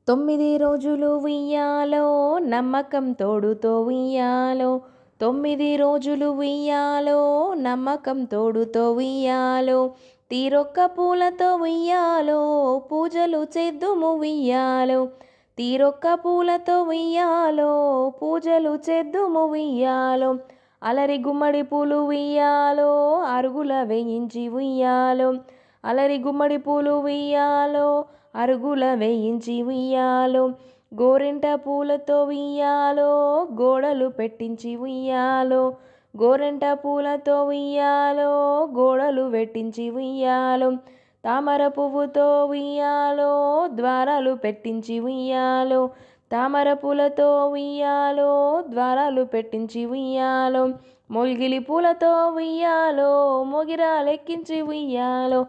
తొమ్మిది రోజులు ఉయ్యాలో నమ్మకం తోడుతో ఉయ్యాలో, తొమ్మిది రోజులు ఉయ్యాలో నమ్మకం తోడుతో ఉయ్యాలో, తీరొక్క పూలతో ఉయ్యాలో పూజలు చేద్దుము ఉయ్యాలో, తీరొక్క పూలతో ఉయ్యాలో పూజలు చేద్దుము ఉయ్యాలో, అలరి గుమ్మడి పూలు ఉయ్యాలో అరుగుల వేయించి ఉయ్యాలో, అలరి గుమ్మడి పూలు ఉయ్యాలో అరుగుల వేయించి ఉయ్యాలో, గోరింట పూలతో ఉయ్యాలో గోడలు పెట్టించి ఉయ్యాలో, గోరింట పూలతో ఉయ్యాలో గోడలు పెట్టించి ఉయ్యాలో, తామర పువ్వుతో ఉయ్యాలో ద్వారాలు పెట్టించి ఉయ్యాలో, తామర పూలతో ఉయ్యాలో ద్వారాలు పెట్టించి ఉయ్యాలో, మొగిలి పూలతో ఉయ్యాలో మొగిరాలెక్కించి ఉయ్యాలో,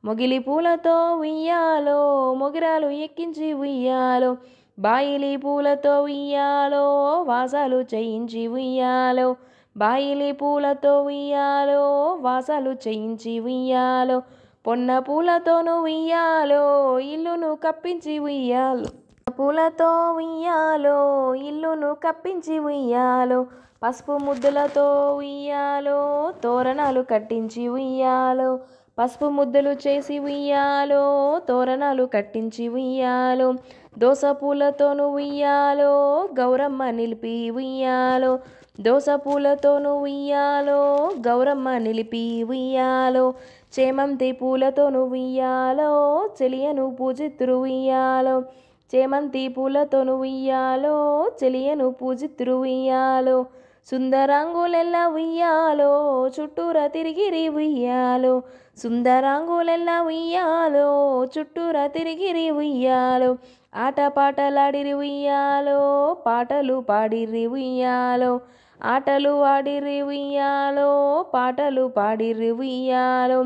మొగిలి పూలతో ఉయ్యాలో మొగిరాలు ఎక్కించి ఉయ్యాలో, బాయిలి పూలతో ఉయ్యాలో వాసాలు చేయించి ఉయ్యాలో, బాయిలి పూలతో ఉయ్యాలో వాసాలు చేయించి ఉయ్యాలో, పొన్న పూలతోను ఉయ్యాలో ఇల్లును కప్పించి ఉయ్యాలో, పూలతో ఉయ్యాలో ఇల్లును కప్పించి ఉయ్యాలో, పసుపు ముద్దులతో ఉయ్యాలో తోరణాలు కట్టించి ఉయ్యాలో, పసుపు ముద్దలు చేసి ఉయ్యాలో తోరణాలు కట్టించి ఉయ్యాలో, దోస పూలతోను ఉయ్యాలో గౌరమ్మ నిలిపి ఉయ్యాలో, దోస పూలతోను ఉయ్యాలో గౌరమ్మ నిలిపి ఉయ్యాలో, చేమంతి పూలతోను ఉయ్యాలో చెలియను పూజిత్తురు ఉయ్యాలో, చేమంతి పూలతోను ఉయ్యాలో చెలియను పూజిత్తురు ఉయ్యాలో, సుందరాంగులెల్ల ఉయ్యాలో చుట్టూరా తిరిగిరి ఉయ్యాలో, సుందరాంగులెల్ల ఉయ్యాలో చుట్టూరా తిరిగిరి ఉయ్యాలో, ఆటపాటలాడిరి ఉయ్యాలో పాటలు పాడిరి ఉయ్యాలో, ఆటలు ఆడిరి ఉయ్యాలో పాటలు పాడిరి ఉయ్యాలో,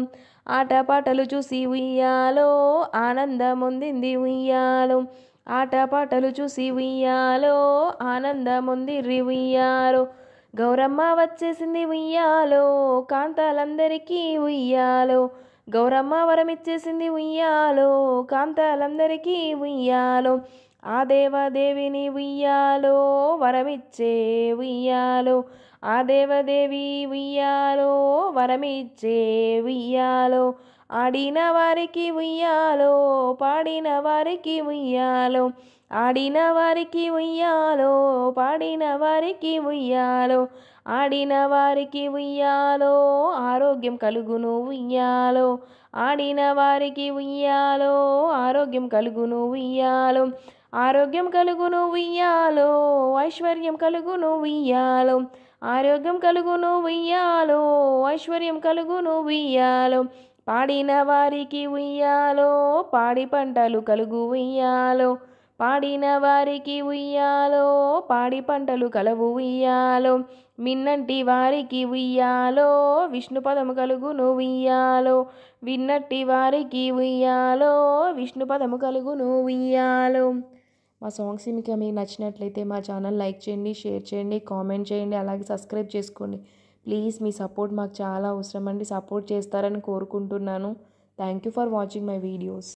ఆటపాటలు చూసి ఉయ్యాలో ఆనందమొందింది ఉయ్యాలో, ఆటపాటలు చూసి ఉయ్యాలో ఆనందమొందిరి ఉయ్యాలో, గౌరమ్మ వచ్చేసింది ఉయ్యాలో కాంతాలందరికీ ఉయ్యాలో, గౌరమ్మ వరమిచ్చేసింది ఉయ్యాలో కాంతాలందరికీ ఉయ్యాలో, ఆ దేవదేవిని ఉయ్యాలో వరమిచ్చే ఉయ్యాలో, ఆ దేవదేవి ఉయ్యాలో వరమిచ్చే ఉయ్యాలో, ఆడిన వారికి ఉయ్యాలో పాడిన వారికి ఉయ్యాలో, ఆడిన వారికి ఉయ్యాలో పాడిన వారికి ఉయ్యాలో, ఆడిన వారికి ఉయ్యాలో ఆరోగ్యం కలుగును ఉయ్యాలో, ఆడిన వారికి ఉయ్యాలో ఆరోగ్యం కలుగును ఉయ్యాలో, ఆరోగ్యం కలుగును ఉయ్యాలో ఐశ్వర్యం కలుగును ఉయ్యాలో, ఆరోగ్యం కలుగును ఉయ్యాలో ఐశ్వర్యం కలుగును ఉయ్యాలో, పాడిన వారికి ఉయ్యాలో పాడి పంటలు కలుగు ఉయ్యాలో, పాడిన వారికి ఉయ్యాలో పాడి పంటలు కలవు ఉయ్యాలో, మిన్నంటి వారికి ఉయ్యాలో విష్ణు పదము కలుగును ఉయ్యాలో, విన్నట్టి వారికి ఉయ్యాలో విష్ణు పదము కలుగును ఉయ్యాలో. మా సాంగ్స్ మీకు నచ్చినట్లయితే మా ఛానల్ లైక్ చేయండి, షేర్ చేయండి, కామెంట్ చేయండి, అలాగే సబ్స్క్రైబ్ చేసుకోండి. ప్లీజ్ మీ సపోర్ట్ మాకు చాలా అవసరం అండి. సపోర్ట్ చేస్తారని కోరుకుంటున్నాను. Thank you for watching my videos.